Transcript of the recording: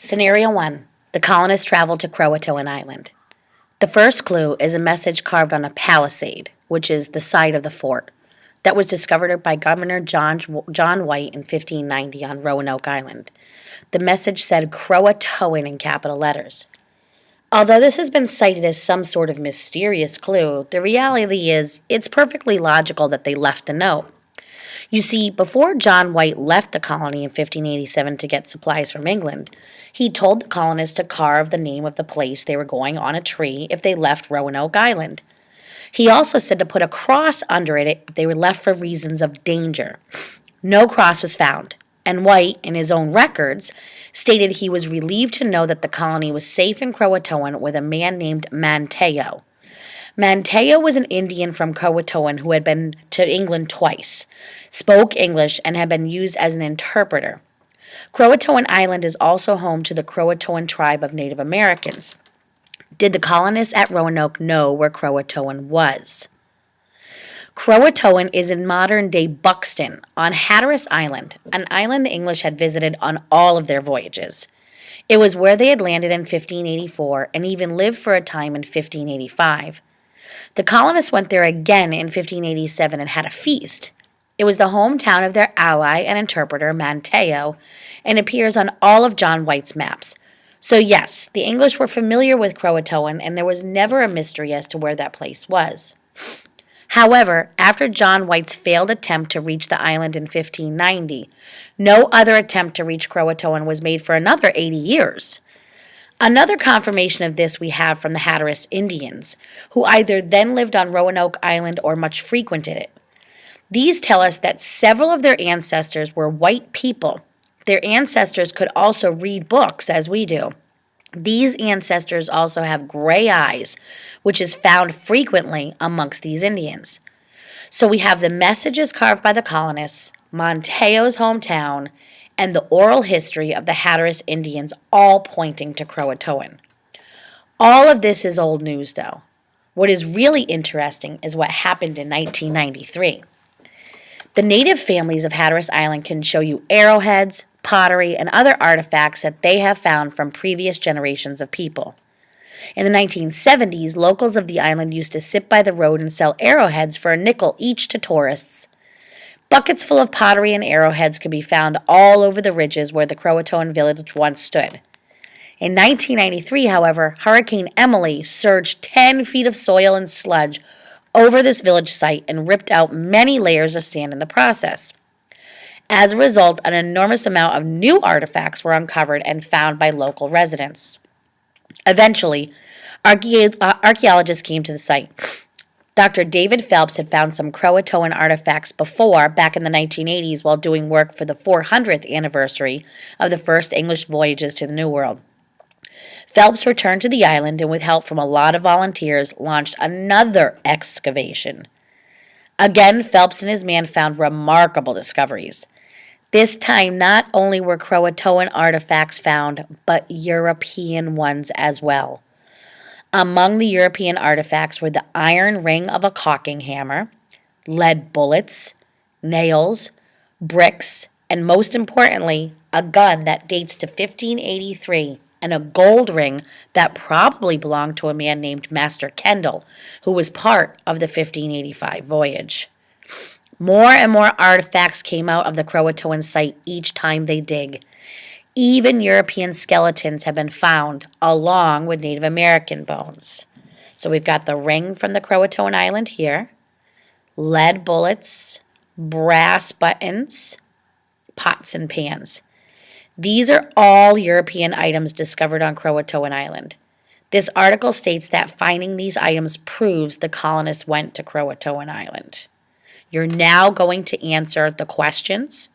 Scenario 1. The colonists travel to Croatoan Island. The first clue is a message carved on a palisade, which is the side of the fort, that was discovered by Governor John White in 1590 on Roanoke Island. The message said Croatoan in capital letters. Although this has been cited as some sort of mysterious clue, the reality is it's perfectly logical that they left the note. You see, before John White left the colony in 1587 to get supplies from England, he told the colonists to carve the name of the place they were going on a tree if they left Roanoke Island. He also said to put a cross under it if they were left for reasons of danger. No cross was found, and White, in his own records, stated he was relieved to know that the colony was safe in Croatoan with a man named Manteo. Manteo was an Indian from Croatoan who had been to England twice, spoke English, and had been used as an interpreter. Croatoan Island is also home to the Croatoan tribe of Native Americans. Did the colonists at Roanoke know where Croatoan was? Croatoan is in modern-day Buxton on Hatteras Island, an island the English had visited on all of their voyages. It was where they had landed in 1584 and even lived for a time in 1585. The colonists went there again in 1587 and had a feast. It was the hometown of their ally and interpreter, Manteo, and appears on all of John White's maps. So yes, the English were familiar with Croatoan, and there was never a mystery as to where that place was. However, after John White's failed attempt to reach the island in 1590, no other attempt to reach Croatoan was made for another 80 years. Another confirmation of this we have from the Hatteras Indians, who either then lived on Roanoke Island or much frequented it. These tell us that several of their ancestors were white people. Their ancestors could also read books, as we do. These ancestors also have gray eyes, which is found frequently amongst these Indians. So we have the messages carved by the colonists, Manteo's hometown, and the oral history of the Hatteras Indians all pointing to Croatoan. All of this is old news, though. What is really interesting is what happened in 1993. The native families of Hatteras Island can show you arrowheads, pottery, and other artifacts that they have found from previous generations of people. In the 1970s, locals of the island used to sit by the road and sell arrowheads for a nickel each to tourists. Buckets full of pottery and arrowheads can be found all over the ridges where the Croatoan village once stood. In 1993, however, Hurricane Emily surged 10 feet of soil and sludge over this village site and ripped out many layers of sand in the process. As a result, an enormous amount of new artifacts were uncovered and found by local residents. Eventually, archaeologists came to the site. Dr. David Phelps had found some Croatoan artifacts before, back in the 1980s, while doing work for the 400th anniversary of the first English voyages to the New World. Phelps returned to the island and, with help from a lot of volunteers, launched another excavation. Again, Phelps and his man found remarkable discoveries. This time, not only were Croatoan artifacts found, but European ones as well. Among the European artifacts were the iron ring of a caulking hammer, lead bullets, nails, bricks, and most importantly, a gun that dates to 1583, and a gold ring that probably belonged to a man named Master Kendall, who was part of the 1585 voyage. More and more artifacts came out of the Croatoan site each time they dig. Even European skeletons have been found, along with Native American bones. So we've got the ring from the Croatoan Island here, lead bullets, brass buttons, pots and pans. These are all European items discovered on Croatoan Island. This article states that finding these items proves the colonists went to Croatoan Island. You're now going to answer the questions.